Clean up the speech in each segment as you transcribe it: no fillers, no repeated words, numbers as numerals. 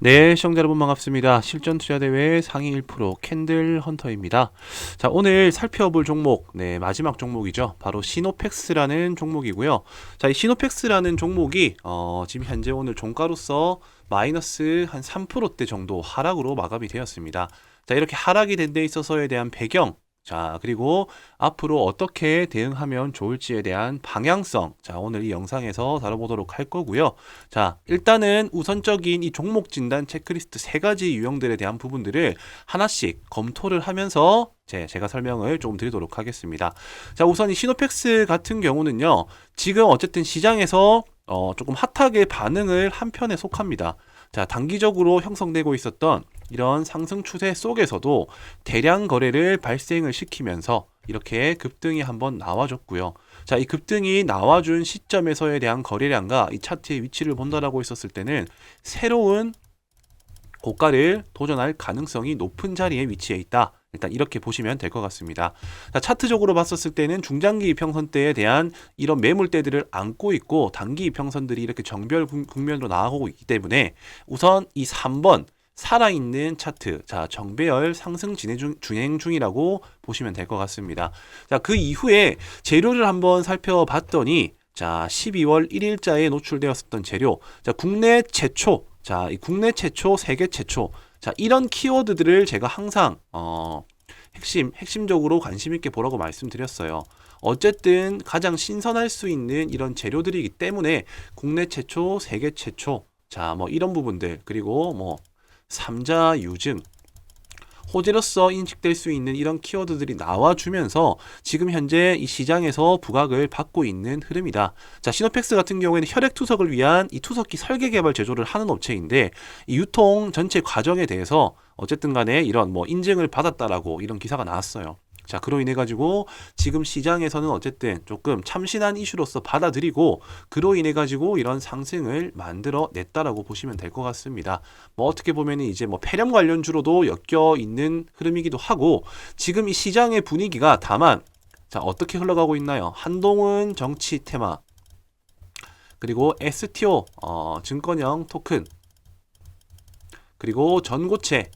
네, 시청자 여러분 반갑습니다. 실전 투자 대회 상위 1% 캔들 헌터입니다. 자, 오늘 살펴볼 종목, 네, 마지막 종목이죠. 바로 시노펙스라는 종목이고요. 자, 이 시노펙스라는 종목이 지금 현재 오늘 종가로서 마이너스 한 3%대 정도 하락으로 마감이 되었습니다. 자, 이렇게 하락이 된 데 있어서에 대한 배경, 자, 그리고 앞으로 어떻게 대응하면 좋을지에 대한 방향성, 자, 오늘 이 영상에서 다뤄보도록 할 거고요. 자, 일단은 우선적인 이 종목 진단 체크리스트 세 가지 유형들에 대한 부분들을 하나씩 검토를 하면서 제가 설명을 조금 드리도록 하겠습니다. 자, 우선 이 시노펙스 같은 경우는요, 지금 어쨌든 시장에서 조금 핫하게 반응을 한 편에 속합니다. 자, 단기적으로 형성되고 있었던 이런 상승 추세 속에서도 대량 거래를 발생을 시키면서 이렇게 급등이 한번 나와줬고요. 자, 이 급등이 나와준 시점에서에 대한 거래량과 이 차트의 위치를 본다라고 했었을 때는 새로운 고가를 도전할 가능성이 높은 자리에 위치해 있다. 일단 이렇게 보시면 될 것 같습니다. 자, 차트적으로 봤었을 때는 중장기 이평선대에 대한 이런 매물대들을 안고 있고 단기 이평선들이 이렇게 정별 국면으로 나아가고 있기 때문에 우선 이 3번 살아있는 차트, 자, 정배열 상승 진행 중이라고 보시면 될 것 같습니다. 자, 그 이후에 재료를 한번 살펴봤더니 자, 12월 1일자에 노출되었었던 재료, 자, 국내 최초, 자, 이 국내 최초, 세계 최초, 자, 이런 키워드들을 제가 항상 핵심적으로 관심 있게 보라고 말씀드렸어요. 어쨌든 가장 신선할 수 있는 이런 재료들이기 때문에 국내 최초, 세계 최초, 자, 뭐 이런 부분들, 그리고 뭐 삼자 유증, 호재로서 인식될 수 있는 이런 키워드들이 나와주면서 지금 현재 이 시장에서 부각을 받고 있는 흐름이다. 자, 시노펙스 같은 경우에는 혈액 투석을 위한 이 투석기 설계 개발 제조를 하는 업체인데 이 유통 전체 과정에 대해서 어쨌든 간에 이런 뭐 인증을 받았다라고 이런 기사가 나왔어요. 자, 그로 인해 가지고 지금 시장에서는 어쨌든 조금 참신한 이슈로서 받아들이고 그로 인해 가지고 이런 상승을 만들어 냈다라고 보시면 될 것 같습니다. 뭐 어떻게 보면 이제 뭐 폐렴 관련주로도 엮여 있는 흐름이기도 하고 지금 이 시장의 분위기가 다만 자, 어떻게 흘러가고 있나요? 한동훈 정치 테마, 그리고 STO 증권형 토큰, 그리고 전고체,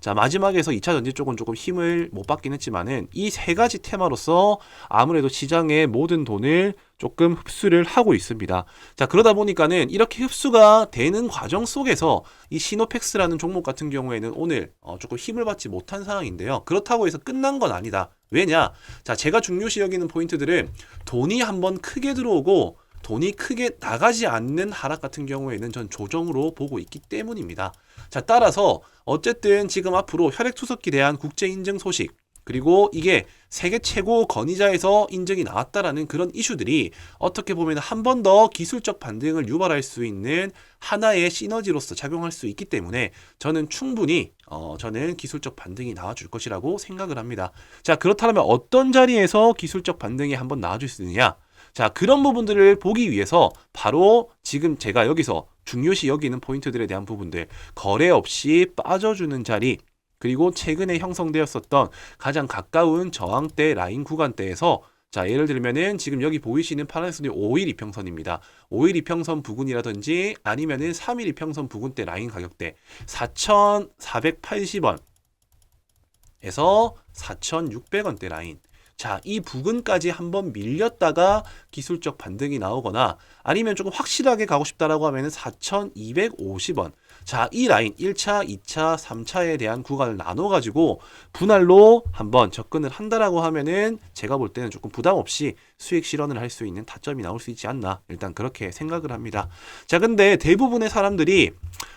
자, 마지막에서 2차 전지 쪽은 조금 힘을 못 받긴 했지만은 이 세 가지 테마로서 아무래도 시장의 모든 돈을 조금 흡수를 하고 있습니다. 자, 그러다 보니까는 이렇게 흡수가 되는 과정 속에서 이 시노펙스라는 종목 같은 경우에는 오늘 조금 힘을 받지 못한 상황인데요. 그렇다고 해서 끝난 건 아니다. 왜냐? 자, 제가 중요시 여기는 포인트들은 돈이 한번 크게 들어오고 돈이 크게 나가지 않는 하락 같은 경우에는 전 조정으로 보고 있기 때문입니다. 자, 따라서 어쨌든 지금 앞으로 혈액투석기에 대한 국제 인증 소식, 그리고 이게 세계 최고 권위자에서 인증이 나왔다라는 그런 이슈들이 어떻게 보면 한 번 더 기술적 반등을 유발할 수 있는 하나의 시너지로서 작용할 수 있기 때문에 저는 충분히 저는 기술적 반등이 나와줄 것이라고 생각을 합니다. 자, 그렇다면 어떤 자리에서 기술적 반등이 한번 나와줄 수 있느냐? 자, 그런 부분들을 보기 위해서 바로 지금 제가 여기서 중요시 여기는 포인트들에 대한 부분들, 거래 없이 빠져주는 자리, 그리고 최근에 형성되었었던 가장 가까운 저항대 라인 구간대에서 자, 예를 들면은 지금 여기 보이시는 파란색이 5일 이평선입니다. 5일 이평선 부근이라든지 아니면은 3일 이평선 부근대 라인 가격대 4,480원에서 4,600원대 라인. 자, 이 부근까지 한번 밀렸다가 기술적 반등이 나오거나 아니면 조금 확실하게 가고 싶다라고 하면은 4,250원. 자, 이 라인 1차, 2차, 3차에 대한 구간을 나눠 가지고 분할로 한번 접근을 한다라고 하면은 제가 볼 때는 조금 부담 없이 수익 실현을 할 수 있는 타점이 나올 수 있지 않나. 일단 그렇게 생각을 합니다. 자, 근데 대부분의 사람들이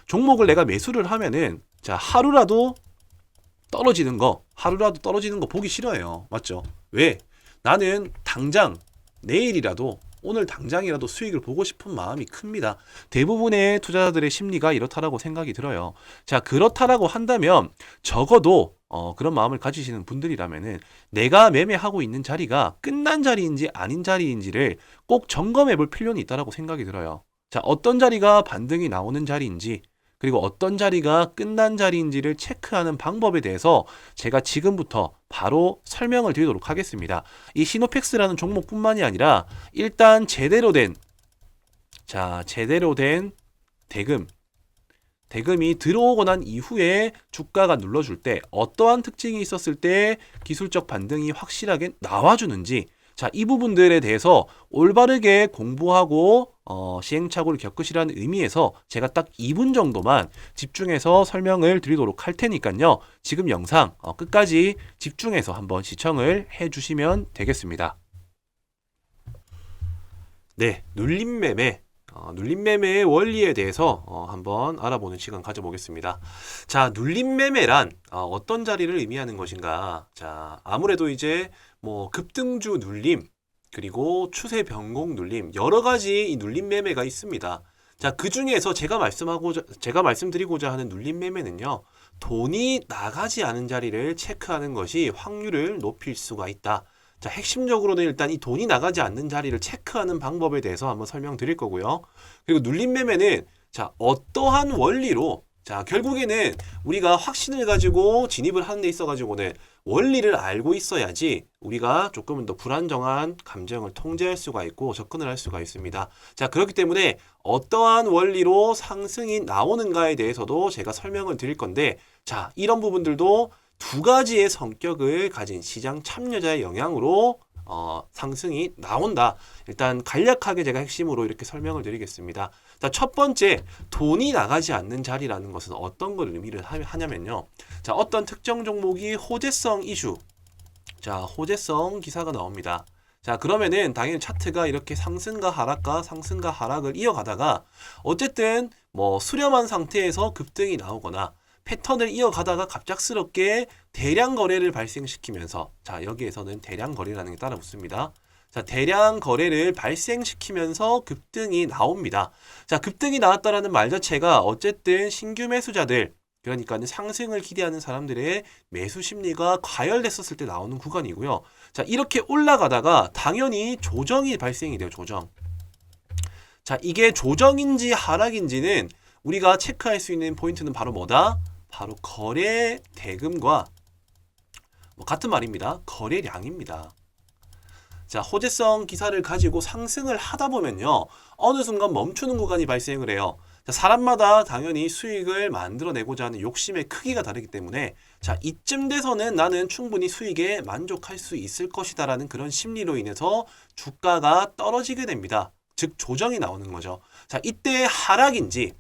종목을 내가 매수를 하면은 자, 하루라도 떨어지는 거 보기 싫어해요. 맞죠? 왜? 나는 당장 내일이라도 오늘 당장이라도 수익을 보고 싶은 마음이 큽니다. 대부분의 투자자들의 심리가 이렇다라고 생각이 들어요. 자, 그렇다라고 한다면 적어도 그런 마음을 가지시는 분들이라면은 내가 매매하고 있는 자리가 끝난 자리인지 아닌 자리인지를 꼭 점검해 볼 필요는 있다라고 생각이 들어요. 자, 어떤 자리가 반등이 나오는 자리인지 그리고 어떤 자리가 끝난 자리인지를 체크하는 방법에 대해서 제가 지금부터 바로 설명을 드리도록 하겠습니다. 이 시노펙스라는 종목뿐만이 아니라 일단 제대로 된 대금, 대금이 들어오고 난 이후에 주가가 눌러줄 때 어떠한 특징이 있었을 때 기술적 반등이 확실하게 나와주는지, 자, 이 부분들에 대해서 올바르게 공부하고 시행착오를 겪으시라는 의미에서 제가 딱 2분 정도만 집중해서 설명을 드리도록 할 테니까요. 지금 영상 끝까지 집중해서 한번 시청을 해주시면 되겠습니다. 네, 눌림매매. 눌림매매의 원리에 대해서 한번 알아보는 시간 가져보겠습니다. 자, 눌림매매란 어떤 자리를 의미하는 것인가? 자, 아무래도 이제 뭐 급등주 눌림, 그리고 추세 변곡 눌림, 여러 가지 이 눌림매매가 있습니다. 자, 그 중에서 제가 말씀드리고자 하는 눌림매매는요, 돈이 나가지 않은 자리를 체크하는 것이 확률을 높일 수가 있다. 자, 핵심적으로는 일단 이 돈이 나가지 않는 자리를 체크하는 방법에 대해서 한번 설명드릴 거고요. 그리고 눌림매매는 자, 어떠한 원리로, 자, 결국에는 우리가 확신을 가지고 진입을 하는 데 있어 가지고는 원리를 알고 있어야지 우리가 조금은 더 불안정한 감정을 통제할 수가 있고 접근을 할 수가 있습니다. 자, 그렇기 때문에 어떠한 원리로 상승이 나오는가에 대해서도 제가 설명을 드릴 건데, 자, 이런 부분들도 두 가지의 성격을 가진 시장 참여자의 영향으로 상승이 나온다. 일단 간략하게 제가 핵심으로 이렇게 설명을 드리겠습니다. 자, 첫 번째, 돈이 나가지 않는 자리라는 것은 어떤 걸 의미를 하냐면요. 자, 어떤 특정 종목이 호재성 이슈, 자, 호재성 기사가 나옵니다. 자, 그러면은 당연히 차트가 이렇게 상승과 하락을 이어가다가 어쨌든 뭐 수렴한 상태에서 급등이 나오거나 패턴을 이어가다가 갑작스럽게 대량 거래를 발생시키면서, 자, 여기에서는 대량 거래라는 게 따라 붙습니다. 자, 대량 거래를 발생시키면서 급등이 나옵니다. 자, 급등이 나왔다라는 말 자체가 어쨌든 신규 매수자들, 그러니까 상승을 기대하는 사람들의 매수 심리가 과열됐었을 때 나오는 구간이고요. 자, 이렇게 올라가다가 당연히 조정이 발생이 돼요. 조정. 자, 이게 조정인지 하락인지는 우리가 체크할 수 있는 포인트는 바로 뭐다? 바로 거래 대금과 같은 말입니다. 거래량입니다. 자, 호재성 기사를 가지고 상승을 하다 보면요, 어느 순간 멈추는 구간이 발생을 해요. 자, 사람마다 당연히 수익을 만들어내고자 하는 욕심의 크기가 다르기 때문에, 자, 이쯤 돼서는 나는 충분히 수익에 만족할 수 있을 것이다 라는 그런 심리로 인해서 주가가 떨어지게 됩니다. 즉 조정이 나오는 거죠. 자, 이때 하락인지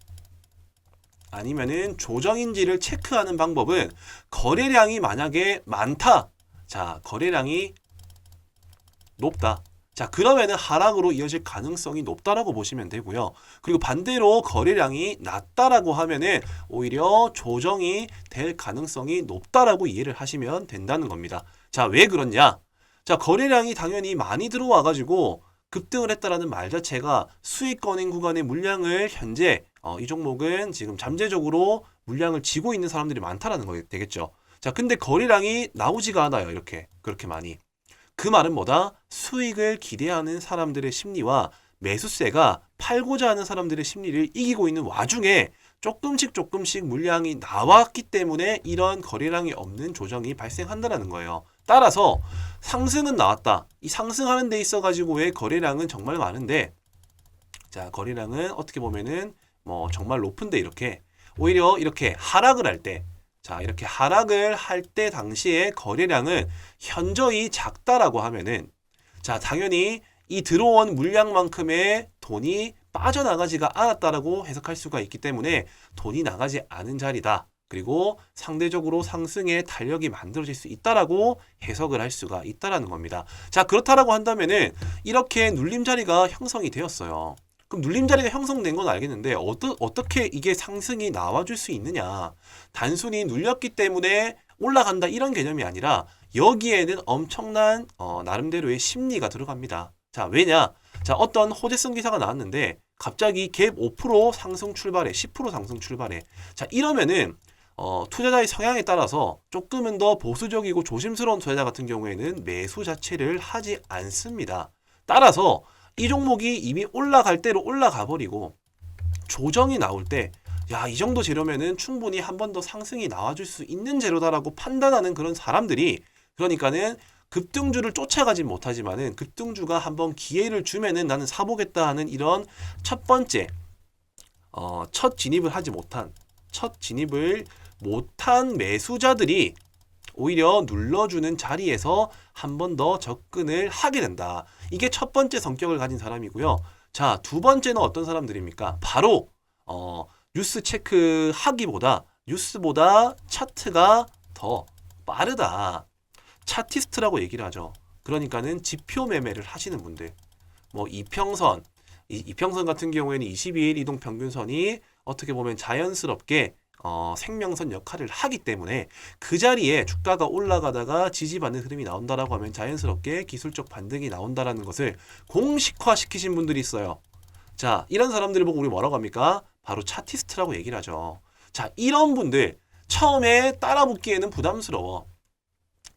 아니면은 조정인지를 체크하는 방법은 거래량이 만약에 많다. 자, 거래량이 높다. 자, 그러면은 하락으로 이어질 가능성이 높다라고 보시면 되고요. 그리고 반대로 거래량이 낮다라고 하면은 오히려 조정이 될 가능성이 높다라고 이해를 하시면 된다는 겁니다. 자, 왜 그러냐? 자, 거래량이 당연히 많이 들어와 가지고 급등을 했다라는 말 자체가 수익권인 구간의 물량을 현재 이 종목은 지금 잠재적으로 물량을 쥐고 있는 사람들이 많다라는 거 되겠죠. 자, 근데 거래량이 나오지가 않아요. 이렇게 그렇게 많이. 그 말은 뭐다? 수익을 기대하는 사람들의 심리와 매수세가 팔고자 하는 사람들의 심리를 이기고 있는 와중에 조금씩 물량이 나왔기 때문에 이런 거래량이 없는 조정이 발생한다는 거예요. 따라서 상승은 나왔다. 이 상승하는 데 있어 가지고의 거래량은 정말 많은데, 자, 거래량은 어떻게 보면은 뭐 정말 높은데 이렇게 오히려 이렇게 하락을 할 때, 자, 이렇게 하락을 할 때 당시에 거래량은 현저히 작다라고 하면은, 자, 당연히 이 들어온 물량만큼의 돈이 빠져나가지가 않았다라고 해석할 수가 있기 때문에 돈이 나가지 않은 자리다. 그리고 상대적으로 상승의 탄력이 만들어질 수 있다라고 해석을 할 수가 있다라는 겁니다. 자, 그렇다라고 한다면은 이렇게 눌림 자리가 형성이 되었어요. 그럼 눌림 자리가 형성된 건 알겠는데 어떻게 이게 상승이 나와줄 수 있느냐? 단순히 눌렸기 때문에 올라간다 이런 개념이 아니라 여기에는 엄청난 나름대로의 심리가 들어갑니다. 자, 왜냐? 자, 어떤 호재성 기사가 나왔는데 갑자기 갭 5% 상승 출발해, 10% 상승 출발해. 자, 이러면은 투자자의 성향에 따라서 조금은 더 보수적이고 조심스러운 투자자 같은 경우에는 매수 자체를 하지 않습니다. 따라서 이 종목이 이미 올라갈 대로 올라가 버리고 조정이 나올 때, 야, 이 정도 재료면은 충분히 한 번 더 상승이 나와줄 수 있는 재료다라고 판단하는 그런 사람들이, 그러니까는 급등주를 쫓아가진 못하지만은 급등주가 한번 기회를 주면은 나는 사보겠다 하는 이런 첫 번째 첫 진입을 하지 못한, 첫 진입을 못한 매수자들이 오히려 눌러주는 자리에서 한 번 더 접근을 하게 된다. 이게 첫 번째 성격을 가진 사람이고요. 자, 두 번째는 어떤 사람들입니까? 바로 뉴스 체크하기보다 뉴스보다 차트가 더 빠르다. 차티스트라고 얘기를 하죠. 그러니까는 지표 매매를 하시는 분들. 뭐 이평선, 이평선 같은 경우에는 22일 이동 평균선이 어떻게 보면 자연스럽게 생명선 역할을 하기 때문에 그 자리에 주가가 올라가다가 지지받는 흐름이 나온다라고 하면 자연스럽게 기술적 반등이 나온다라는 것을 공식화 시키신 분들이 있어요. 자, 이런 사람들을 보고 우리 뭐라고 합니까? 바로 차티스트라고 얘기를 하죠. 자, 이런 분들 처음에 따라붙기에는 부담스러워.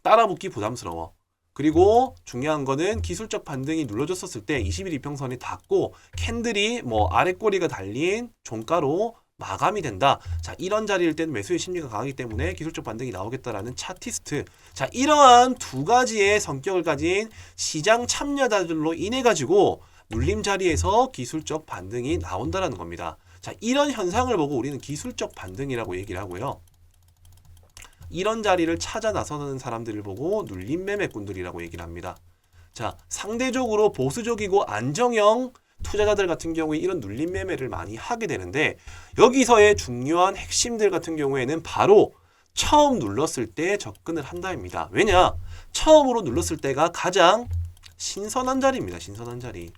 따라붙기 부담스러워. 그리고 중요한 거는 기술적 반등이 눌러줬었을 때 20일 이평선이 닿고 캔들이 뭐 아래 꼬리가 달린 종가로 마감이 된다. 자, 이런 자리일 때는 매수의 심리가 강하기 때문에 기술적 반등이 나오겠다라는 차티스트. 자, 이러한 두 가지의 성격을 가진 시장 참여자들로 인해 가지고 눌림 자리에서 기술적 반등이 나온다라는 겁니다. 자, 이런 현상을 보고 우리는 기술적 반등이라고 얘기를 하고요. 이런 자리를 찾아 나서는 사람들을 보고 눌림 매매꾼들이라고 얘기를 합니다. 자, 상대적으로 보수적이고 안정형 투자자들 같은 경우에 이런 눌림 매매를 많이 하게 되는데 여기서의 중요한 핵심들 같은 경우에는 바로 처음 눌렀을 때 접근을 한다입니다. 왜냐? 처음으로 눌렀을 때가 가장 신선한 자리입니다. 신선한 자리.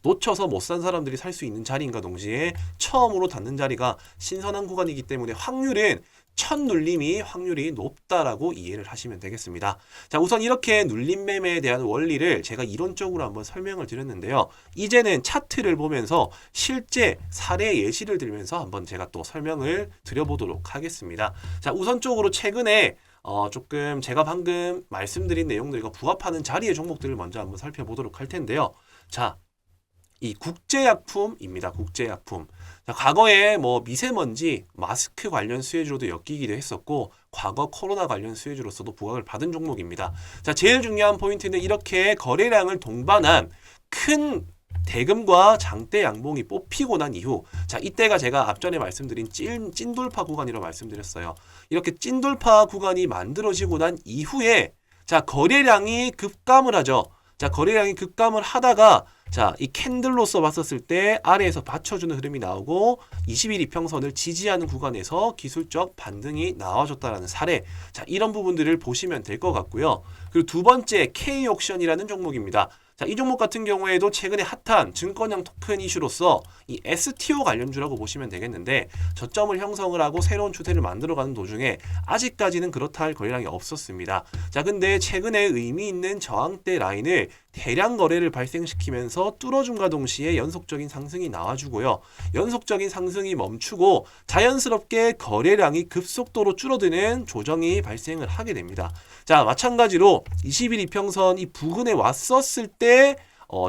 놓쳐서 못 산 사람들이 살 수 있는 자리인가 동시에 처음으로 닿는 자리가 신선한 구간이기 때문에 확률은 첫 눌림이 확률이 높다라고 이해를 하시면 되겠습니다. 자, 우선 이렇게 눌림 매매에 대한 원리를 제가 이론적으로 한번 설명을 드렸는데요. 이제는 차트를 보면서 실제 사례 예시를 들면서 한번 제가 또 설명을 드려보도록 하겠습니다. 자, 우선적으로 최근에 조금 제가 방금 말씀드린 내용들과 부합하는 자리의 종목들을 먼저 한번 살펴보도록 할 텐데요. 자, 이 국제약품입니다. 국제약품. 자, 과거에 뭐 미세먼지, 마스크 관련 수혜주로도 엮이기도 했었고 과거 코로나 관련 수혜주로서도 부각을 받은 종목입니다. 자, 제일 중요한 포인트는 이렇게 거래량을 동반한 큰 대금과 장대 양봉이 뽑히고 난 이후, 자, 이때가 제가 앞전에 말씀드린 찐돌파 구간이라고 말씀드렸어요. 이렇게 찐돌파 구간이 만들어지고 난 이후에 자, 거래량이 급감을 하죠. 자, 거래량이 급감을 하다가 자, 이 캔들로서 봤었을 때 아래에서 받쳐주는 흐름이 나오고 20일 이평선을 지지하는 구간에서 기술적 반등이 나와줬다라는 사례. 자, 이런 부분들을 보시면 될 것 같고요. 그리고 두 번째 K옥션이라는 종목입니다. 자, 이 종목 같은 경우에도 최근에 핫한 증권형 토큰 이슈로서 이 STO 관련주라고 보시면 되겠는데 저점을 형성을 하고 새로운 추세를 만들어가는 도중에 아직까지는 그렇다 할 거래량이 없었습니다. 자, 근데 최근에 의미 있는 저항대 라인을 대량 거래를 발생시키면서 뚫어줌과 동시에 연속적인 상승이 나와주고요. 연속적인 상승이 멈추고 자연스럽게 거래량이 급속도로 줄어드는 조정이 발생을 하게 됩니다. 자, 마찬가지로 20일 이평선 이 부근에 왔었을 때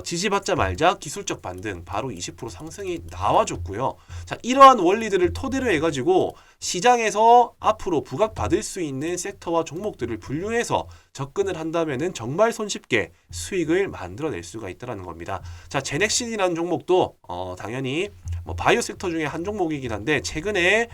지지받자 말자 기술적 반등 바로 20% 상승이 나와줬고요. 자, 이러한 원리들을 토대로 해가지고 시장에서 앞으로 부각받을 수 있는 섹터와 종목들을 분류해서 접근을 한다면은 정말 손쉽게 수익을 만들어낼 수가 있다는 겁니다. 자, 제넥신이라는 종목도 당연히 뭐 바이오 섹터 중에 한 종목이긴 한데 최근에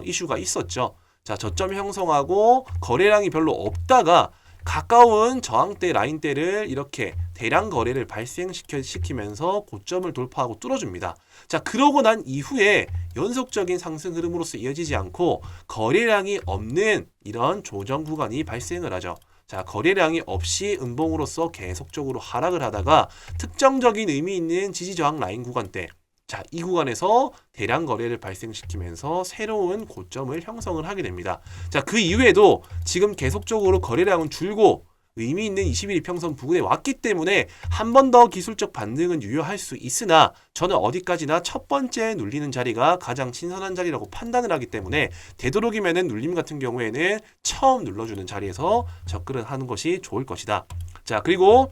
이슈가 있었죠. 자, 저점 형성하고 거래량이 별로 없다가 가까운 저항대 라인대를 이렇게 대량 거래를 발생시키면서 고점을 돌파하고 뚫어줍니다. 자, 그러고 난 이후에 연속적인 상승 흐름으로서 이어지지 않고 거래량이 없는 이런 조정 구간이 발생을 하죠. 자, 거래량이 없이 음봉으로서 계속적으로 하락을 하다가 특정적인 의미 있는 지지 저항 라인 구간대, 자, 이 구간에서 대량 거래를 발생시키면서 새로운 고점을 형성을 하게 됩니다. 자, 그 이후에도 지금 계속적으로 거래량은 줄고 의미 있는 21 이평선 부근에 왔기 때문에 한 번 더 기술적 반등은 유효할 수 있으나 저는 어디까지나 첫 번째 눌리는 자리가 가장 신선한 자리라고 판단을 하기 때문에 되도록이면은 눌림 같은 경우에는 처음 눌러주는 자리에서 접근을 하는 것이 좋을 것이다. 자, 그리고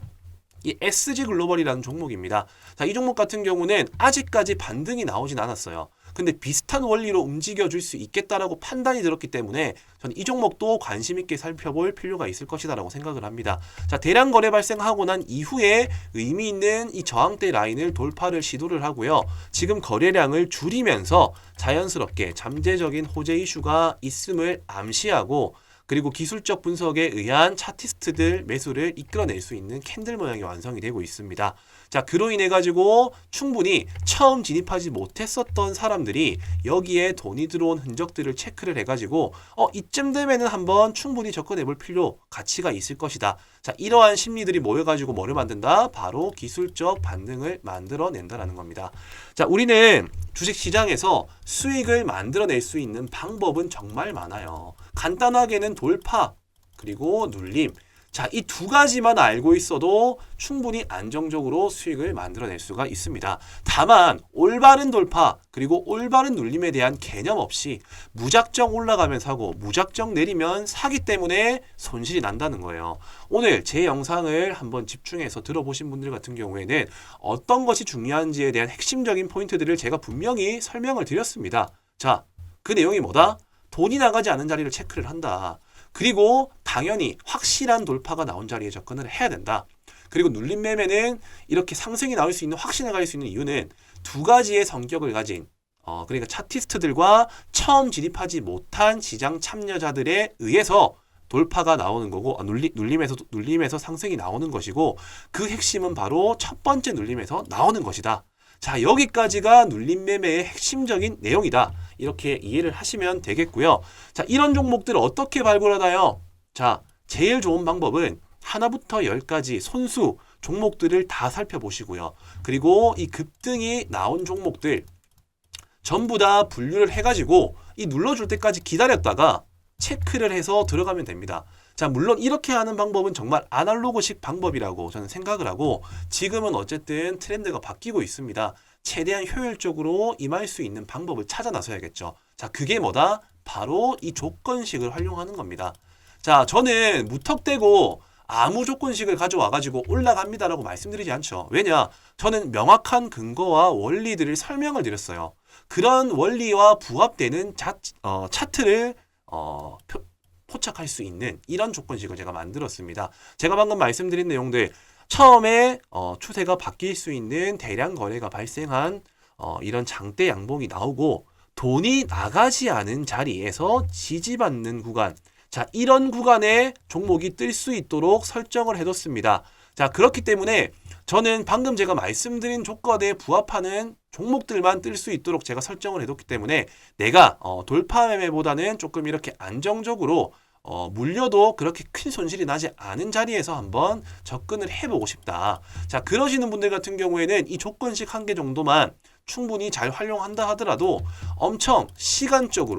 이 SG 글로벌이라는 종목입니다. 자, 이 종목 같은 경우는 아직까지 반등이 나오진 않았어요. 근데 비슷한 원리로 움직여줄 수 있겠다라고 판단이 들었기 때문에 저는 이 종목도 관심 있게 살펴볼 필요가 있을 것이다라고 생각을 합니다. 자, 대량 거래 발생하고 난 이후에 의미 있는 이 저항대 라인을 돌파를 시도를 하고요. 지금 거래량을 줄이면서 자연스럽게 잠재적인 호재 이슈가 있음을 암시하고, 그리고 기술적 분석에 의한 차티스트들 매수를 이끌어낼 수 있는 캔들 모양이 완성이 되고 있습니다. 자, 그로 인해 가지고 충분히 처음 진입하지 못했었던 사람들이 여기에 돈이 들어온 흔적들을 체크를 해가지고 이쯤 되면은 한번 충분히 접근해 볼 필요, 가치가 있을 것이다. 자, 이러한 심리들이 모여가지고 뭐를 만든다? 바로 기술적 반등을 만들어낸다라는 겁니다. 자, 우리는 주식시장에서 수익을 만들어낼 수 있는 방법은 정말 많아요. 간단하게는 돌파, 그리고 눌림. 자, 이 두 가지만 알고 있어도 충분히 안정적으로 수익을 만들어낼 수가 있습니다. 다만 올바른 돌파 그리고 올바른 눌림에 대한 개념 없이 무작정 올라가면 사고 무작정 내리면 사기 때문에 손실이 난다는 거예요. 오늘 제 영상을 한번 집중해서 들어보신 분들 같은 경우에는 어떤 것이 중요한지에 대한 핵심적인 포인트들을 제가 분명히 설명을 드렸습니다. 자, 그 내용이 뭐다? 돈이 나가지 않은 자리를 체크를 한다. 그리고 당연히 확실한 돌파가 나온 자리에 접근을 해야 된다. 그리고 눌림 매매는 이렇게 상승이 나올 수 있는, 확신을 가질 수 있는 이유는 두 가지의 성격을 가진 그러니까 차티스트들과 처음 진입하지 못한 시장 참여자들에 의해서 돌파가 나오는 거고, 눌림에서 상승이 나오는 것이고, 그 핵심은 바로 첫 번째 눌림에서 나오는 것이다. 자, 여기까지가 눌림 매매의 핵심적인 내용이다. 이렇게 이해를 하시면 되겠고요. 자, 이런 종목들을 어떻게 발굴하나요? 자, 제일 좋은 방법은 하나부터 열까지 손수 종목들을 다 살펴보시고요. 그리고 이 급등이 나온 종목들 전부 다 분류를 해가지고 이 눌러줄 때까지 기다렸다가 체크를 해서 들어가면 됩니다. 자, 물론 이렇게 하는 방법은 정말 아날로그식 방법이라고 저는 생각을 하고, 지금은 어쨌든 트렌드가 바뀌고 있습니다. 최대한 효율적으로 임할 수 있는 방법을 찾아 나서야겠죠. 자, 그게 뭐다? 바로 이 조건식을 활용하는 겁니다. 자, 저는 무턱대고 아무 조건식을 가져와가지고 올라갑니다라고 말씀드리지 않죠. 왜냐? 저는 명확한 근거와 원리들을 설명을 드렸어요. 그런 원리와 부합되는 차트를 포착할 수 있는 이런 조건식을 제가 만들었습니다. 제가 방금 말씀드린 내용들, 처음에 추세가 바뀔 수 있는 대량 거래가 발생한 이런 장대 양봉이 나오고 돈이 나가지 않은 자리에서 지지받는 구간, 자, 이런 구간에 종목이 뜰 수 있도록 설정을 해뒀습니다. 자, 그렇기 때문에 저는 방금 제가 말씀드린 조건에 부합하는 종목들만 뜰 수 있도록 제가 설정을 해뒀기 때문에 내가 돌파 매매보다는 조금 이렇게 안정적으로 물려도 그렇게 큰 손실이 나지 않은 자리에서 한번 접근을 해보고 싶다. 자, 그러시는 분들 같은 경우에는 이 조건식 한 개 정도만 충분히 잘 활용한다 하더라도 엄청 시간적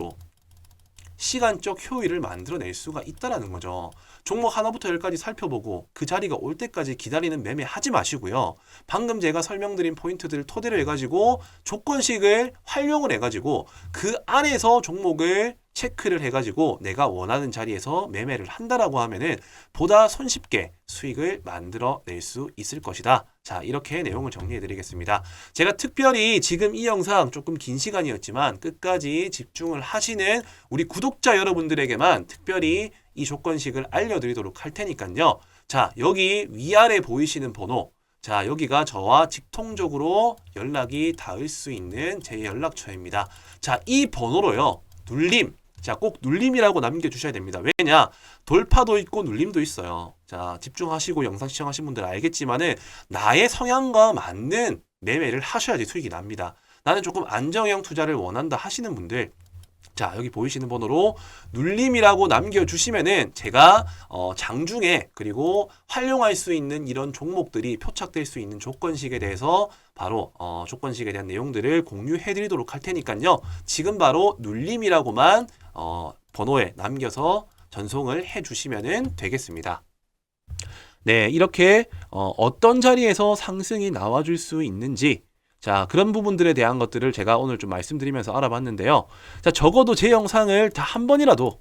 효율을 만들어낼 수가 있다라는 거죠. 종목 하나부터 열까지 살펴보고 그 자리가 올 때까지 기다리는 매매 하지 마시고요. 방금 제가 설명드린 포인트들을 토대로 해가지고 조건식을 활용을 해가지고 그 안에서 종목을 체크를 해가지고 내가 원하는 자리에서 매매를 한다라고 하면은 보다 손쉽게 수익을 만들어낼 수 있을 것이다. 자, 이렇게 내용을 정리해 드리겠습니다. 제가 특별히 지금 이 영상 조금 긴 시간이었지만 끝까지 집중을 하시는 우리 구독자 여러분들에게만 특별히 이 조건식을 알려드리도록 할 테니까요. 자, 여기 위아래 보이시는 번호, 자, 여기가 저와 직통적으로 연락이 닿을 수 있는 제 연락처입니다. 자, 이 번호로요, 눌림, 자, 꼭 눌림이라고 남겨주셔야 됩니다. 왜냐? 돌파도 있고 눌림도 있어요. 자, 집중하시고 영상 시청하신 분들 알겠지만은 나의 성향과 맞는 매매를 하셔야지 수익이 납니다. 나는 조금 안정형 투자를 원한다 하시는 분들, 자, 여기 보이시는 번호로 눌림이라고 남겨주시면은 제가 장중에 그리고 활용할 수 있는 이런 종목들이 표착될 수 있는 조건식에 대해서 바로 조건식에 대한 내용들을 공유해 드리도록 할 테니까요. 지금 바로 눌림이라고만 번호에 남겨서 전송을 해 주시면 되겠습니다. 네, 이렇게 어떤 자리에서 상승이 나와줄 수 있는지, 자, 그런 부분들에 대한 것들을 제가 오늘 좀 말씀드리면서 알아봤는데요. 자, 적어도 제 영상을 다 한 번이라도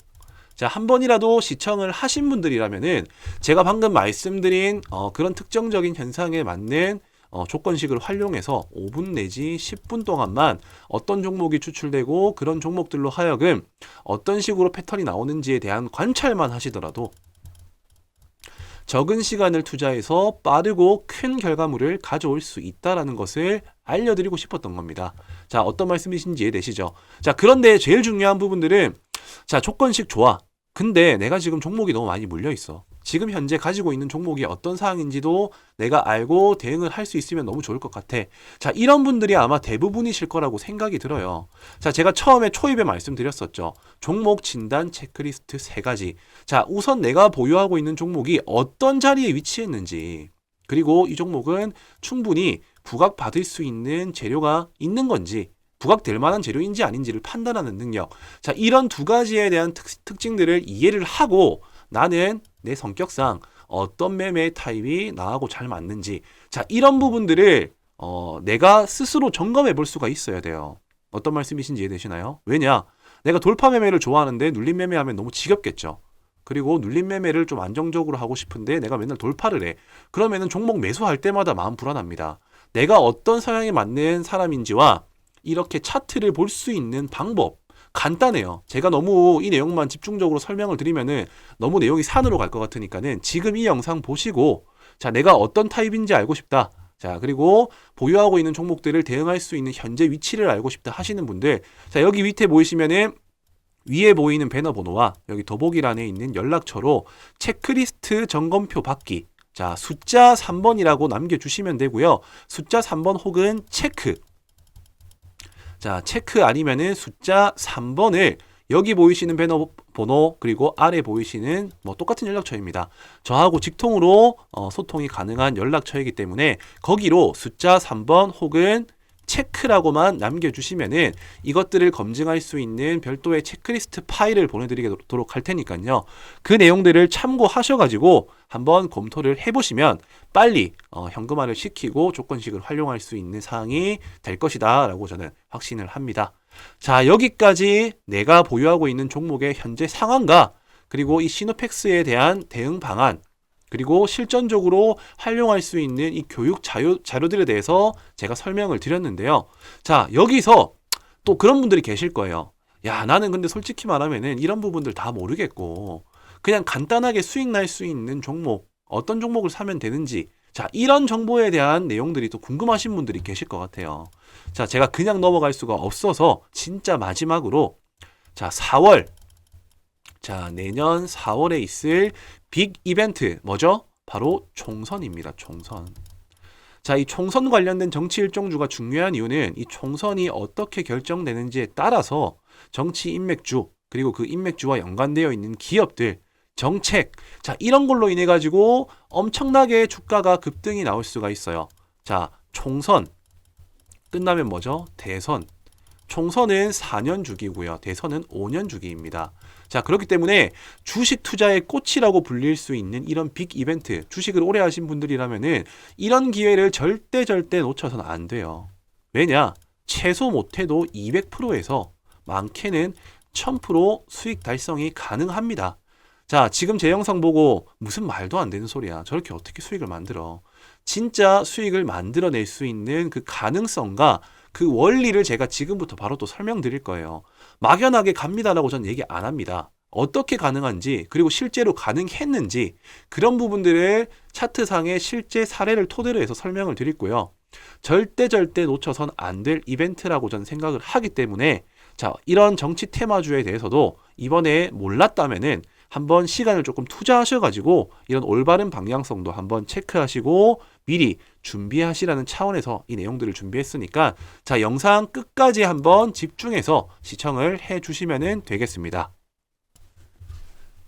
자, 한 번이라도 시청을 하신 분들이라면은 제가 방금 말씀드린 그런 특정적인 현상에 맞는 조건식을 활용해서 5분 내지 10분 동안만 어떤 종목이 추출되고 그런 종목들로 하여금 어떤 식으로 패턴이 나오는지에 대한 관찰만 하시더라도 적은 시간을 투자해서 빠르고 큰 결과물을 가져올 수 있다라는 것을 알려드리고 싶었던 겁니다. 자, 어떤 말씀이신지 이해되시죠? 자, 그런데 제일 중요한 부분들은 자, 조건식 좋아. 근데 내가 지금 종목이 너무 많이 물려 있어. 지금 현재 가지고 있는 종목이 어떤 사항인지도 내가 알고 대응을 할 수 있으면 너무 좋을 것 같아. 자, 이런 분들이 아마 대부분이실 거라고 생각이 들어요. 자, 제가 처음에 초입에 말씀드렸었죠. 종목 진단 체크리스트 3가지. 자, 우선 내가 보유하고 있는 종목이 어떤 자리에 위치했는지, 그리고 이 종목은 충분히 부각받을 수 있는 재료가 있는 건지, 부각될 만한 재료인지 아닌지를 판단하는 능력. 자, 이런 2가지에 대한 특징들을 이해를 하고 나는 내 성격상 어떤 매매 타입이 나하고 잘 맞는지, 자, 이런 부분들을 내가 스스로 점검해 볼 수가 있어야 돼요. 어떤 말씀이신지 이해되시나요? 왜냐? 내가 돌파 매매를 좋아하는데 눌림 매매하면 너무 지겹겠죠. 그리고 눌림 매매를 좀 안정적으로 하고 싶은데 내가 맨날 돌파를 해. 그러면은 종목 매수할 때마다 마음 불안합니다. 내가 어떤 성향에 맞는 사람인지와 이렇게 차트를 볼 수 있는 방법, 간단해요. 제가 너무 이 내용만 집중적으로 설명을 드리면은 너무 내용이 산으로 갈 것 같으니까는 지금 이 영상 보시고, 자, 내가 어떤 타입인지 알고 싶다. 자, 그리고 보유하고 있는 종목들을 대응할 수 있는 현재 위치를 알고 싶다 하시는 분들, 자, 여기 밑에 보이시면은 위에 보이는 배너 번호와 여기 더보기란에 있는 연락처로 체크리스트 점검표 받기. 자, 숫자 3번이라고 남겨주시면 되고요. 숫자 3번 혹은 체크. 자, 체크 아니면은 숫자 3번을 여기 보이시는 배너 번호 그리고 아래 보이시는 똑같은 연락처입니다. 저하고 직통으로 소통이 가능한 연락처이기 때문에 거기로 숫자 3번 혹은 체크라고만 남겨주시면은 이것들을 검증할 수 있는 별도의 체크리스트 파일을 보내드리도록 할 테니까요. 그 내용들을 참고하셔가지고 한번 검토를 해보시면 빨리 현금화를 시키고 조건식을 활용할 수 있는 사항이 될 것이다 라고 저는 확신을 합니다. 자, 여기까지 내가 보유하고 있는 종목의 현재 상황과 그리고 이 시노펙스에 대한 대응 방안, 그리고 실전적으로 활용할 수 있는 이 교육 자료들에 대해서 제가 설명을 드렸는데요. 자, 여기서 또 그런 분들이 계실 거예요. 야, 나는 근데 솔직히 말하면은 이런 부분들 다 모르겠고 그냥 간단하게 수익 날 수 있는 종목, 어떤 종목을 사면 되는지, 자, 이런 정보에 대한 내용들이 또 궁금하신 분들이 계실 것 같아요. 자, 제가 그냥 넘어갈 수가 없어서 진짜 마지막으로, 자, 4월, 자, 내년 4월에 있을 빅 이벤트 뭐죠? 바로 총선입니다. 총선. 자, 이 총선 관련된 정치 일정주가 중요한 이유는 이 총선이 어떻게 결정되는지에 따라서 정치 인맥주, 그리고 그 인맥주와 연관되어 있는 기업들, 정책, 자, 이런 걸로 인해 가지고 엄청나게 주가가 급등이 나올 수가 있어요. 자, 총선 끝나면 뭐죠? 대선. 총선은 4년 주기고요. 대선은 5년 주기입니다. 자, 그렇기 때문에 주식 투자의 꽃이라고 불릴 수 있는 이런 빅 이벤트, 주식을 오래 하신 분들이라면은 이런 기회를 절대 놓쳐서는 안 돼요. 왜냐? 최소 못해도 200%에서 많게는 1000% 수익 달성이 가능합니다. 자, 지금 제 영상 보고 무슨 말도 안 되는 소리야. 저렇게 어떻게 수익을 만들어? 진짜 수익을 만들어낼 수 있는 그 가능성과 그 원리를 제가 지금부터 바로 또 설명드릴 거예요. 막연하게 갑니다라고 저는 얘기 안 합니다. 어떻게 가능한지, 그리고 실제로 가능했는지, 그런 부분들을 차트상의 실제 사례를 토대로 해서 설명을 드리고요. 절대 놓쳐선 안 될 이벤트라고 저는 생각을 하기 때문에, 자, 이런 정치 테마주에 대해서도 이번에 몰랐다면은 한번 시간을 조금 투자하셔가지고 이런 올바른 방향성도 한번 체크하시고 미리 준비하시라는 차원에서 이 내용들을 준비했으니까, 자, 영상 끝까지 한번 집중해서 시청을 해주시면 되겠습니다.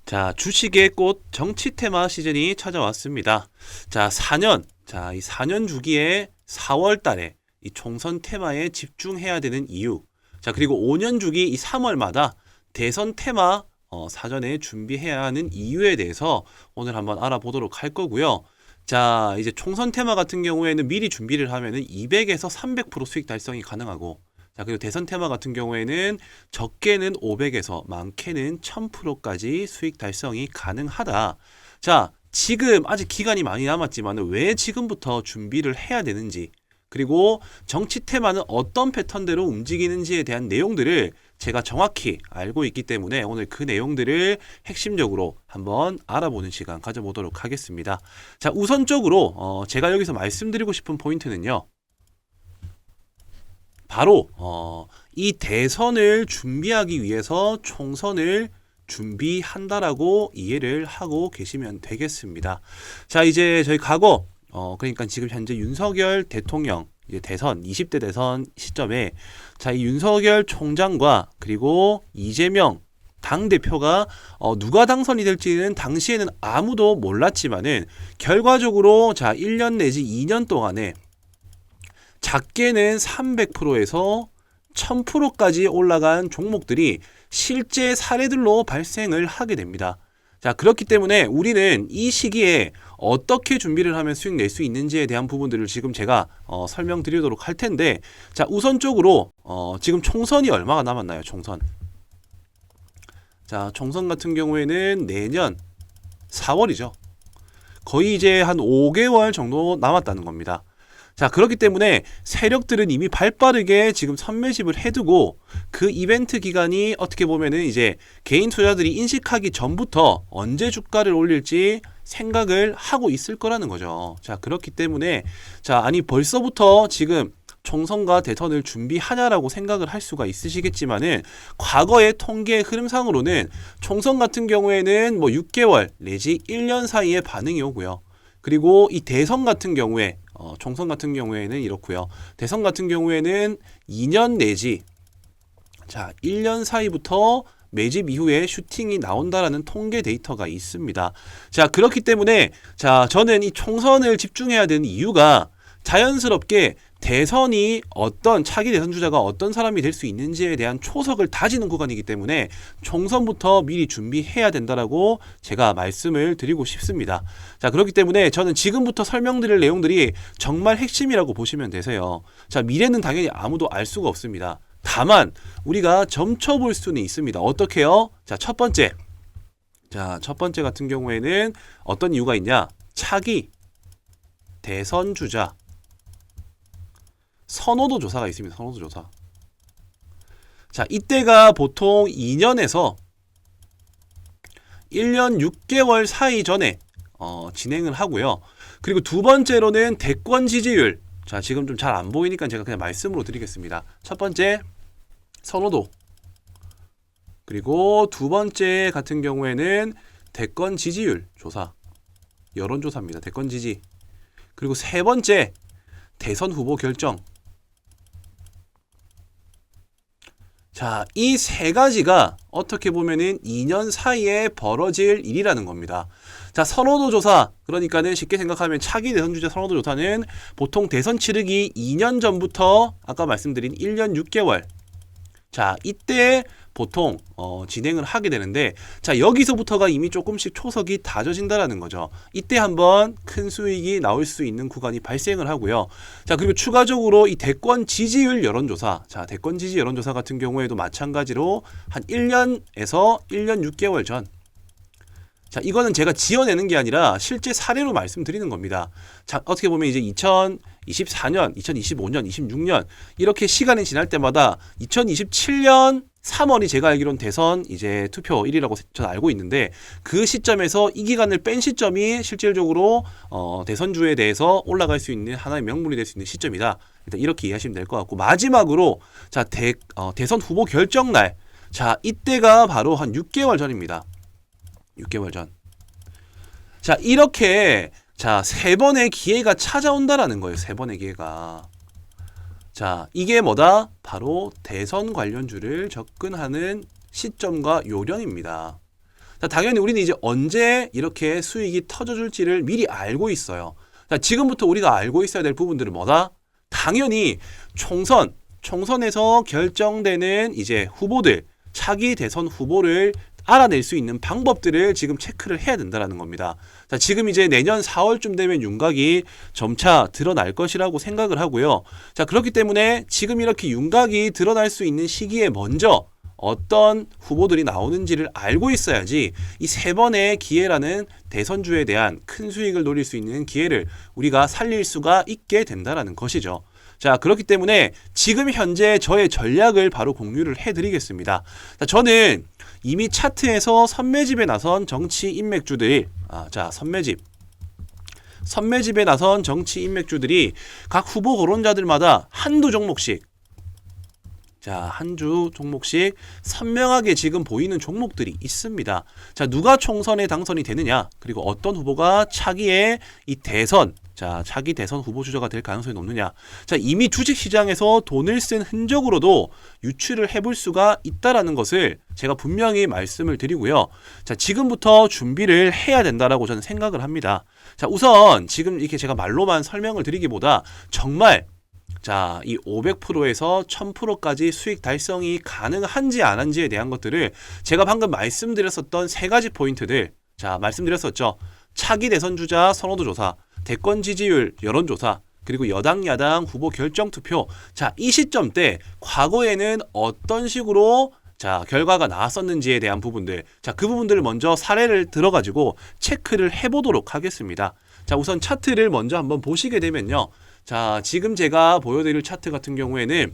자, 주식의 꽃 정치 테마 시즌이 찾아왔습니다. 자, 4년, 자, 이 4년 주기에 4월 달에 이 총선 테마에 집중해야 되는 이유, 자, 그리고 5년 주기 이 3월마다 대선 테마 사전에 준비해야 하는 이유에 대해서 오늘 한번 알아보도록 할 거고요. 자, 이제 총선 테마 같은 경우에는 미리 준비를 하면은 200에서 300% 수익 달성이 가능하고, 자, 그리고 대선 테마 같은 경우에는 적게는 500에서 많게는 1000%까지 수익 달성이 가능하다. 자, 지금 아직 기간이 많이 남았지만 왜 지금부터 준비를 해야 되는지, 그리고 정치 테마는 어떤 패턴대로 움직이는지에 대한 내용들을 제가 정확히 알고 있기 때문에 오늘 그 내용들을 핵심적으로 한번 알아보는 시간 가져보도록 하겠습니다. 자, 우선적으로 제가 여기서 말씀드리고 싶은 포인트는요. 바로 이 대선을 준비하기 위해서 총선을 준비한다라고 이해를 하고 계시면 되겠습니다. 자, 이제 저희 과거 그러니까 지금 현재 윤석열 대통령 이제 대선 20대 대선 시점에 자, 이 윤석열 총장과 그리고 이재명 당대표가 누가 당선이 될지는 당시에는 아무도 몰랐지만은 결과적으로 자, 1년 내지 2년 동안에 작게는 300%에서 1000%까지 올라간 종목들이 실제 사례들로 발생을 하게 됩니다. 자, 그렇기 때문에 우리는 이 시기에 어떻게 준비를 하면 수익 낼 수 있는지에 대한 부분들을 지금 제가 설명드리도록 할 텐데, 자, 우선적으로 지금 총선이 얼마가 남았나요? 총선. 자, 총선 같은 경우에는 내년 4월이죠. 거의 이제 한 5개월 정도 남았다는 겁니다. 자, 그렇기 때문에 세력들은 이미 발빠르게 지금 선매집을 해두고 그 이벤트 기간이 어떻게 보면은 이제 개인 투자들이 인식하기 전부터 언제 주가를 올릴지 생각을 하고 있을 거라는 거죠. 자, 그렇기 때문에 자, 아니 벌써부터 지금 총선과 대선을 준비하냐라고 생각을 할 수가 있으시겠지만은 과거의 통계 흐름상으로는 총선 같은 경우에는 뭐 6개월 내지 1년 사이에 반응이 오고요. 그리고 이 대선 같은 경우에 총선 같은 경우에는 이렇고요. 대선 같은 경우에는 2년 내지 자 1년 사이부터 매집 이후에 슈팅이 나온다라는 통계 데이터가 있습니다. 자, 그렇기 때문에 자, 저는 이 총선을 집중해야 되는 이유가 자연스럽게 대선이 어떤 차기 대선 주자가 어떤 사람이 될 수 있는지에 대한 초석을 다지는 구간이기 때문에 총선부터 미리 준비해야 된다라고 제가 말씀을 드리고 싶습니다. 자, 그렇기 때문에 저는 지금부터 설명드릴 내용들이 정말 핵심이라고 보시면 되세요. 자, 미래는 당연히 아무도 알 수가 없습니다. 다만 우리가 점쳐볼 수는 있습니다. 어떻게요? 자, 첫 번째. 자, 첫 번째 같은 경우에는 어떤 이유가 있냐? 차기 대선 주자 선호도 조사가 있습니다. 선호도 조사. 자, 이때가 보통 2년에서 1년 6개월 사이 전에 진행을 하고요. 그리고 두 번째로는 대권 지지율. 자, 지금 좀 잘 안 보이니까 제가 그냥 말씀으로 드리겠습니다. 첫 번째 선호도. 그리고 두 번째 같은 경우에는 대권 지지율 조사. 여론조사입니다. 대권 지지. 그리고 세 번째 대선 후보 결정. 자, 이 세 가지가 어떻게 보면은 2년 사이에 벌어질 일이라는 겁니다. 자, 선호도 조사. 그러니까는 쉽게 생각하면 차기 대선 주자 선호도 조사는 보통 대선 치르기 2년 전부터 아까 말씀드린 1년 6개월. 자, 이때 보통 진행을 하게 되는데, 자, 여기서부터가 이미 조금씩 초석이 다져진다라는 거죠. 이때 한번 큰 수익이 나올 수 있는 구간이 발생을 하고요. 자, 그리고 추가적으로 이 대권 지지율 여론조사. 자, 대권 지지 여론조사 같은 경우에도 마찬가지로 한 1년에서 1년 6개월 전. 자, 이거는 제가 지어내는 게 아니라 실제 사례로 말씀드리는 겁니다. 자, 어떻게 보면 이제 2024년, 2025년, 26년 이렇게 시간이 지날 때마다 2027년 3월이 제가 알기로는 대선 이제 투표일이라고 저는 알고 있는데, 그 시점에서 이 기간을 뺀 시점이 실질적으로 대선주에 대해서 올라갈 수 있는 하나의 명분이 될 수 있는 시점이다. 일단 이렇게 이해하시면 될 것 같고, 마지막으로 자, 대선 후보 결정날. 자, 이때가 바로 한 6개월 전입니다. 6개월 전. 자, 이렇게 자, 세 번의 기회가 찾아온다라는 거예요. 세 번의 기회가. 자, 이게 뭐다? 바로 대선 관련주를 접근하는 시점과 요령입니다. 자, 당연히 우리는 이제 언제 이렇게 수익이 터져줄지를 미리 알고 있어요. 자, 지금부터 우리가 알고 있어야 될 부분들은 뭐다? 당연히 총선에서 결정되는 이제 후보들, 차기 대선 후보를 알아낼 수 있는 방법들을 지금 체크를 해야 된다는 겁니다. 자, 지금 이제 내년 4월쯤 되면 윤곽이 점차 드러날 것이라고 생각을 하고요. 자, 그렇기 때문에 지금 이렇게 윤곽이 드러날 수 있는 시기에 먼저 어떤 후보들이 나오는지를 알고 있어야지 이 세 번의 기회라는 대선주에 대한 큰 수익을 노릴 수 있는 기회를 우리가 살릴 수가 있게 된다는 것이죠. 자, 그렇기 때문에 지금 현재 저의 전략을 바로 공유를 해드리겠습니다. 자, 저는 이미 차트에서 선매집에 나선 정치 인맥주들이 선매집에 나선 정치 인맥주들이 각 후보 거론자들마다 한두 종목씩 한주 종목씩 선명하게 지금 보이는 종목들이 있습니다. 자, 누가 총선에 당선이 되느냐, 그리고 어떤 후보가 차기에 이 대선, 차기 대선 후보 주자가 될 가능성이 높느냐. 자, 이미 주식시장에서 돈을 쓴 흔적으로도 유추를 해볼 수가 있다라는 것을 제가 분명히 말씀을 드리고요. 자, 지금부터 준비를 해야 된다라고 저는 생각을 합니다. 자, 우선 지금 이렇게 제가 말로만 설명을 드리기보다 정말 이 500%에서 1000%까지 수익 달성이 가능한지 안 한지에 대한 것들을 제가 방금 말씀드렸었던 세 가지 포인트들, 말씀드렸었죠. 차기 대선 주자 선호도 조사, 대권 지지율 여론조사, 그리고 여당 야당 후보 결정 투표. 이 시점 때 과거에는 어떤 식으로 결과가 나왔었는지에 대한 부분들, 그 부분들을 먼저 사례를 들어가지고 체크를 해보도록 하겠습니다. 우선 차트를 먼저 한번 보시게 되면요. 지금 제가 보여드릴 차트 같은 경우에는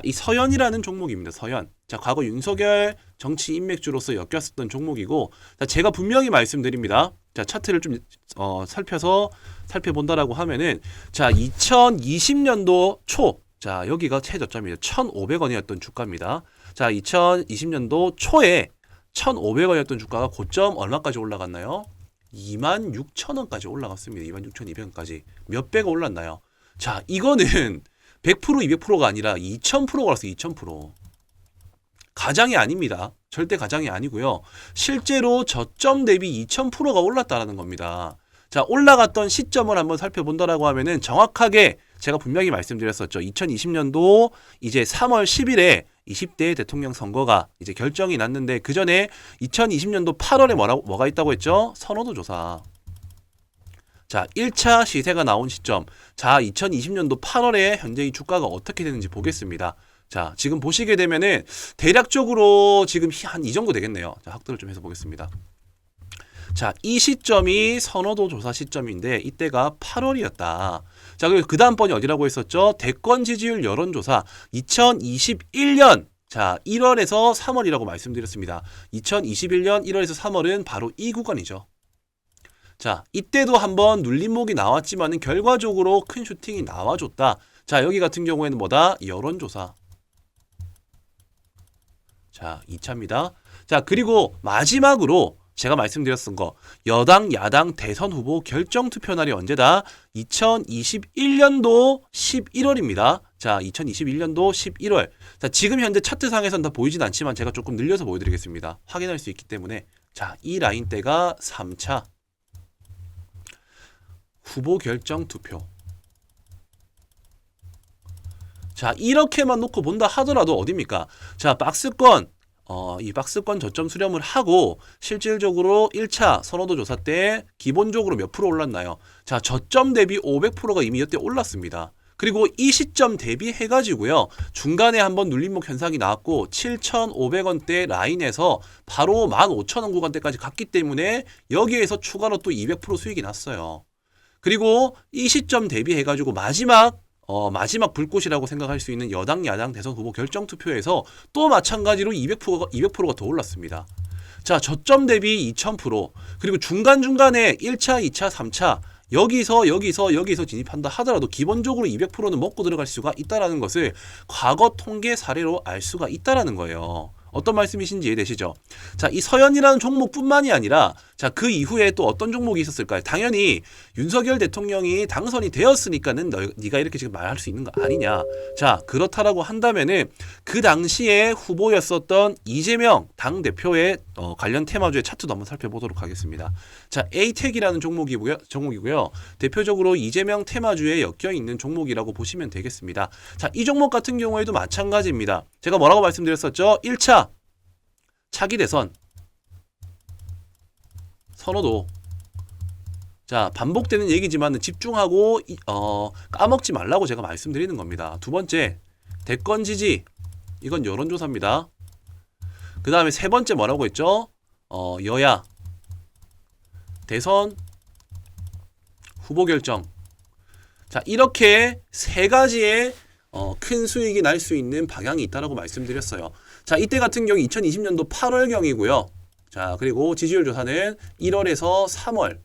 이 서현이라는 종목입니다. 서현. 과거 윤석열 정치 인맥주로서 엮였었던 종목이고, 제가 분명히 말씀드립니다. 차트를 좀 살펴본다라고 하면은 2020년도 초, 여기가 최저점이에요. 1,500원이었던 주가입니다. 2020년도 초에 1,500원이었던 주가가 고점 얼마까지 올라갔나요? 26,000원까지 올라갔습니다. 26,200원까지. 몇 배가 올랐나요? 이거는 100% 200%가 아니라 2000%가 올랐어요. 2000%. 가장이 아닙니다. 절대 가장이 아니고요. 실제로 저점 대비 2000%가 올랐다는 겁니다. 올라갔던 시점을 한번 살펴본다라고 하면은 정확하게 제가 분명히 말씀드렸었죠. 2020년도 이제 3월 10일에 20대 대통령 선거가 이제 결정이 났는데, 그 전에 2020년도 8월에 뭐가 있다고 했죠? 선호도 조사. 1차 시세가 나온 시점. 2020년도 8월에 현재 이 주가가 어떻게 되는지 보겠습니다. 지금 보시게 되면은 대략적으로 지금 한 이 정도 되겠네요. 확대를 좀 해서 보겠습니다. 이 시점이 선호도 조사 시점인데 이때가 8월이었다. 그리고 그 다음번이 어디라고 했었죠? 대권 지지율 여론조사 2021년 1월에서 3월이라고 말씀드렸습니다. 2021년 1월에서 3월은 바로 이 구간이죠. 이때도 한번 눌림목이 나왔지만은 결과적으로 큰 슈팅이 나와줬다. 여기 같은 경우에는 뭐다? 여론조사. 2차입니다. 그리고 마지막으로 제가 말씀드렸던 거, 여당 야당 대선 후보 결정 투표 날이 언제다? 2021년도 11월입니다. 2021년도 11월. 지금 현재 차트상에서는 다 보이진 않지만 제가 조금 늘려서 보여드리겠습니다. 확인할 수 있기 때문에. 이 라인대가 3차 후보 결정 투표. 이렇게만 놓고 본다 하더라도 어딥니까? 박스권, 이 박스권 저점 수렴을 하고 실질적으로 1차 선호도 조사 때 기본적으로 몇 프로 올랐나요? 저점 대비 500%가 이미 이때 올랐습니다. 그리고 이 시점 대비해가지고요, 중간에 한번 눌림목 현상이 나왔고 7,500원대 라인에서 바로 15,000원 구간대까지 갔기 때문에 여기에서 추가로 또 200% 수익이 났어요. 그리고 이 시점 대비해가지고 마지막 불꽃이라고 생각할 수 있는 여당 야당 대선 후보 결정 투표에서 또 마찬가지로 200%가 더 올랐습니다. 저점 대비 2000%, 그리고 중간중간에 1차, 2차, 3차 여기서 진입한다 하더라도 기본적으로 200%는 먹고 들어갈 수가 있다라는 것을 과거 통계 사례로 알 수가 있다라는 거예요. 어떤 말씀이신지 이해되시죠? 이 서현이라는 종목뿐만이 아니라 그 이후에 또 어떤 종목이 있었을까요? 당연히 윤석열 대통령이 당선이 되었으니까는 네가 이렇게 지금 말할 수 있는 거 아니냐. 그렇다라고 한다면은 그 당시에 후보였었던 이재명 당대표의 관련 테마주의 차트도 한번 살펴보도록 하겠습니다. 에이텍이라는 종목이고요. 대표적으로 이재명 테마주에 엮여 있는 종목이라고 보시면 되겠습니다. 이 종목 같은 경우에도 마찬가지입니다. 제가 뭐라고 말씀드렸었죠? 1차 차기 대선 선호도. 자, 반복되는 얘기지만 집중하고 까먹지 말라고 제가 말씀드리는 겁니다. 두 번째, 대권 지지. 이건 여론조사입니다. 그 다음에 세 번째 뭐라고 했죠? 여야, 대선, 후보 결정. 자, 이렇게 세 가지의 큰 수익이 날 수 있는 방향이 있다라고 말씀드렸어요. 자, 이때 같은 경우 2020년도 8월경이고요. 자, 그리고 지지율 조사는 1월에서 3월.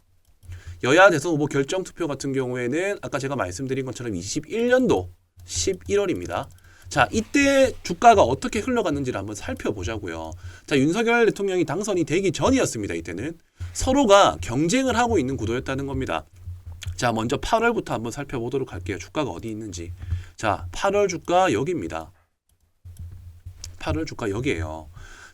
여야 대선 후보 결정 투표 같은 경우에는 아까 제가 말씀드린 것처럼 21년도 11월입니다. 자, 이때 주가가 어떻게 흘러갔는지를 한번 살펴보자고요. 자, 윤석열 대통령이 당선이 되기 전이었습니다. 이때는 서로가 경쟁을 하고 있는 구도였다는 겁니다. 자, 먼저 8월부터 한번 살펴보도록 할게요. 주가가 어디 있는지. 자, 8월 주가 여기입니다. 8월 주가 여기에요.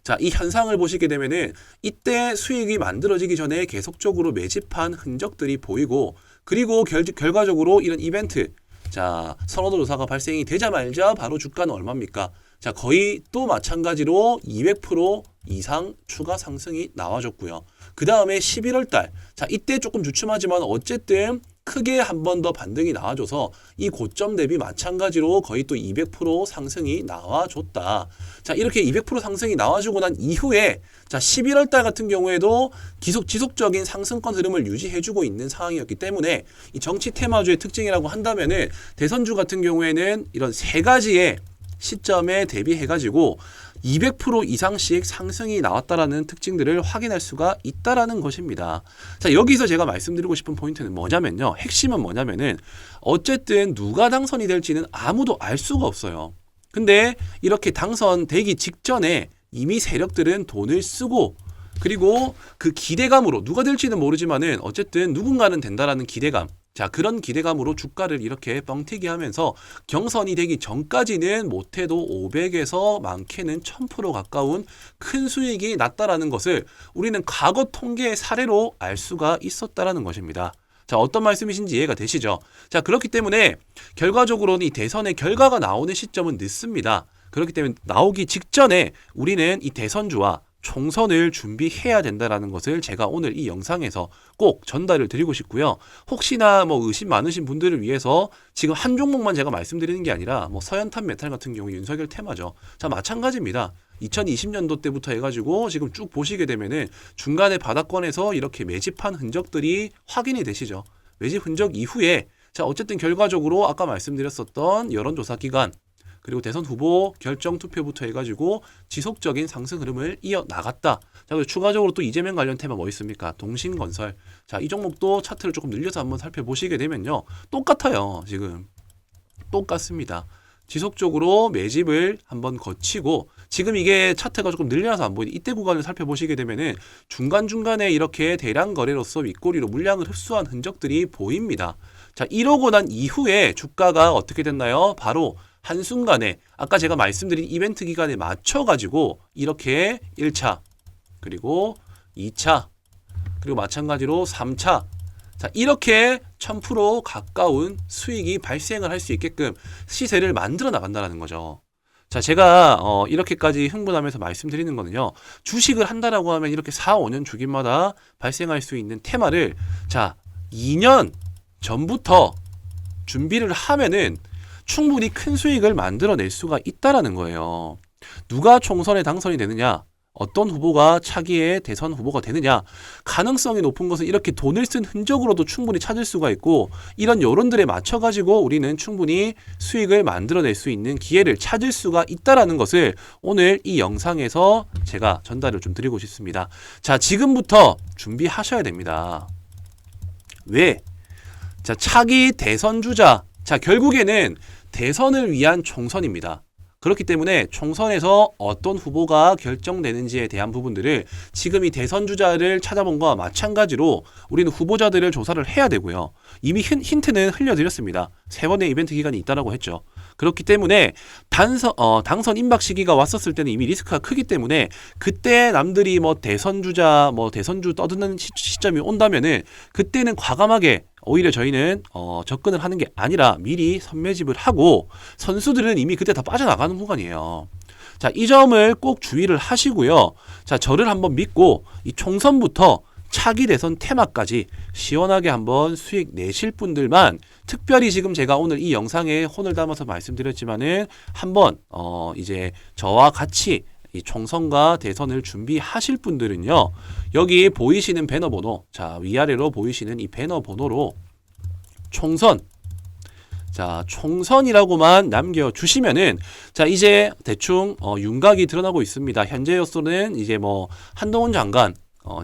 자, 이 현상을 보시게 되면은 이때 수익이 만들어지기 전에 계속적으로 매집한 흔적들이 보이고, 그리고 결과적으로 이런 이벤트, 자, 선호도 조사가 발생이 되자마자 바로 주가는 얼마입니까? 자, 거의 또 마찬가지로 200% 이상 추가 상승이 나와줬고요. 그 다음에 11월 달, 자, 이때 조금 주춤하지만 어쨌든 크게 한 번 더 반등이 나와줘서 이 고점 대비 마찬가지로 거의 또 200% 상승이 나와줬다. 자, 이렇게 200% 상승이 나와주고 난 이후에 자, 11월 달 같은 경우에도 지속적인 상승권 흐름을 유지해주고 있는 상황이었기 때문에 이 정치 테마주의 특징이라고 한다면은 대선주 같은 경우에는 이런 세 가지의 시점에 대비해가지고 200% 이상씩 상승이 나왔다라는 특징들을 확인할 수가 있다라는 것입니다. 자, 여기서 제가 말씀드리고 싶은 포인트는 뭐냐면요. 핵심은 뭐냐면은 어쨌든 누가 당선이 될지는 아무도 알 수가 없어요. 근데 이렇게 당선되기 직전에 이미 세력들은 돈을 쓰고, 그리고 그 기대감으로 누가 될지는 모르지만은 어쨌든 누군가는 된다라는 기대감, 자, 그런 기대감으로 주가를 이렇게 뻥튀기 하면서 경선이 되기 전까지는 못해도 500에서 많게는 1000% 가까운 큰 수익이 났다라는 것을 우리는 과거 통계의 사례로 알 수가 있었다라는 것입니다. 자, 어떤 말씀이신지 이해가 되시죠? 자, 그렇기 때문에 결과적으로는 이 대선의 결과가 나오는 시점은 늦습니다. 그렇기 때문에 나오기 직전에 우리는 이 대선주와 총선을 준비해야 된다라는 것을 제가 오늘 이 영상에서 꼭 전달을 드리고 싶고요. 혹시나 뭐 의심 많으신 분들을 위해서 지금 한 종목만 제가 말씀드리는 게 아니라 뭐 서현탄 메탈 같은 경우 윤석열 테마죠. 자, 마찬가지입니다. 2020년도 때부터 해가지고 지금 쭉 보시게 되면은 중간에 바닥권에서 이렇게 매집한 흔적들이 확인이 되시죠. 매집 흔적 이후에 자, 어쨌든 결과적으로 아까 말씀드렸었던 여론조사 기간, 그리고 대선 후보 결정 투표부터 해가지고 지속적인 상승 흐름을 이어나갔다. 자, 그리고 추가적으로 또 이재명 관련 테마 뭐 있습니까? 동신건설. 자, 이 종목도 차트를 조금 늘려서 한번 살펴보시게 되면요. 똑같아요. 지금. 똑같습니다. 지속적으로 매집을 한번 거치고, 지금 이게 차트가 조금 늘려서 안 보이는 이때 구간을 살펴보시게 되면은 중간중간에 이렇게 대량 거래로서 윗꼬리로 물량을 흡수한 흔적들이 보입니다. 자, 이러고 난 이후에 주가가 어떻게 됐나요? 바로 한순간에 아까 제가 말씀드린 이벤트 기간에 맞춰가지고 이렇게 1차, 그리고 2차, 그리고 마찬가지로 3차, 자, 이렇게 1000% 가까운 수익이 발생을 할 수 있게끔 시세를 만들어 나간다는 거죠. 자, 제가 이렇게까지 흥분하면서 말씀드리는 거는요. 주식을 한다라고 하면 이렇게 4, 5년 주기마다 발생할 수 있는 테마를 자, 2년 전부터 준비를 하면은 충분히 큰 수익을 만들어낼 수가 있다라는 거예요. 누가 총선에 당선이 되느냐, 어떤 후보가 차기의 대선 후보가 되느냐, 가능성이 높은 것은 이렇게 돈을 쓴 흔적으로도 충분히 찾을 수가 있고, 이런 여론들에 맞춰가지고 우리는 충분히 수익을 만들어낼 수 있는 기회를 찾을 수가 있다라는 것을 오늘 이 영상에서 제가 전달을 좀 드리고 싶습니다. 자, 지금부터 준비하셔야 됩니다. 왜? 자, 차기 대선 주자. 자, 결국에는 대선을 위한 총선입니다. 그렇기 때문에 총선에서 어떤 후보가 결정되는지에 대한 부분들을 지금 이 대선 주자를 찾아본 것과 마찬가지로 우리는 후보자들을 조사를 해야 되고요. 이미 힌트는 흘려드렸습니다. 3번의 이벤트 기간이 있다라고 했죠. 그렇기 때문에 당선 임박 시기가 왔었을 때는 이미 리스크가 크기 때문에 그때 남들이 뭐 대선 주자, 뭐 대선주 떠드는 시점이 온다면은 그때는 과감하게 오히려 저희는 접근을 하는 게 아니라 미리 선매집을 하고, 선수들은 이미 그때 다 빠져나가는 구간이에요. 자, 이 점을 꼭 주의를 하시고요. 자, 저를 한번 믿고 이 총선부터 차기 대선 테마까지 시원하게 한번 수익 내실 분들만 특별히 지금 제가 오늘 이 영상에 혼을 담아서 말씀드렸지만은 한번 이제 저와 같이 이 총선과 대선을 준비하실 분들은요, 여기 보이시는 배너 번호, 자 위아래로 보이시는 이 배너 번호로 총선, 자 총선이라고만 남겨주시면은, 자 이제 대충 윤곽이 드러나고 있습니다. 현재로서는 이제 뭐 한동훈 장관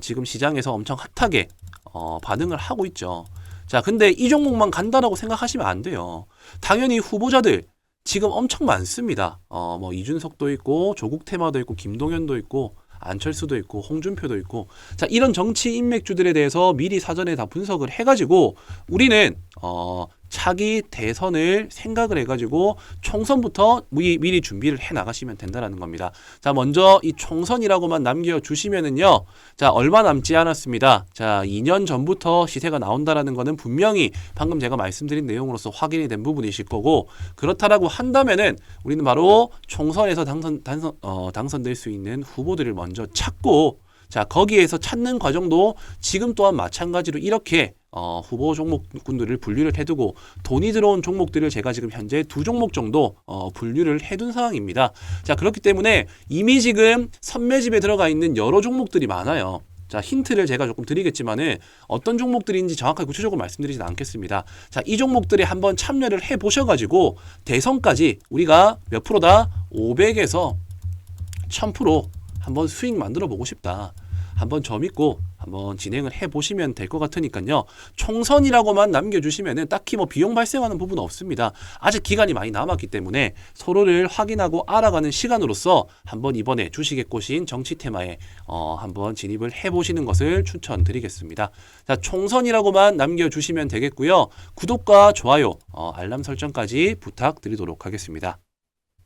지금 시장에서 엄청 핫하게 반응을 하고 있죠. 자 근데 이 종목만 간다라고 생각하시면 안 돼요. 당연히 후보자들 지금 엄청 많습니다. 뭐 이준석도 있고 조국 테마도 있고 김동연도 있고 안철수도 있고 홍준표도 있고, 자 이런 정치 인맥주들에 대해서 미리 사전에 다 분석을 해가지고 우리는 차기 대선을 생각을 해가지고 총선부터 미리 준비를 해 나가시면 된다는 겁니다. 자 먼저 이 총선이라고만 남겨주시면은요, 자 얼마 남지 않았습니다. 자 2년 전부터 시세가 나온다라는 거는 분명히 방금 제가 말씀드린 내용으로서 확인이 된 부분이실 거고, 그렇다라고 한다면은 우리는 바로 총선에서 당선될 수 있는 후보들을 먼저 찾고, 자 거기에서 찾는 과정도 지금 또한 마찬가지로 이렇게 후보 종목군들을 분류를 해두고, 돈이 들어온 종목들을 제가 지금 현재 2종목 정도 분류를 해둔 상황입니다. 자 그렇기 때문에 이미 지금 선매집에 들어가 있는 여러 종목들이 많아요. 자 힌트를 제가 조금 드리겠지만은 어떤 종목들인지 정확하게 구체적으로 말씀드리진 않겠습니다. 자 이 종목들에 한번 참여를 해 보셔가지고 대선까지 우리가 몇 프로다? 500에서 1000% 한번 수익 만들어 보고 싶다, 한번 저 믿고 한번 진행을 해보시면 될 것 같으니까요. 총선이라고만 남겨주시면은 딱히 뭐 비용 발생하는 부분은 없습니다. 아직 기간이 많이 남았기 때문에 서로를 확인하고 알아가는 시간으로서 한번 이번에 주식에 꽂힌 정치 테마에 한번 진입을 해보시는 것을 추천드리겠습니다. 자, 총선이라고만 남겨주시면 되겠고요. 구독과 좋아요, 알람 설정까지 부탁드리도록 하겠습니다.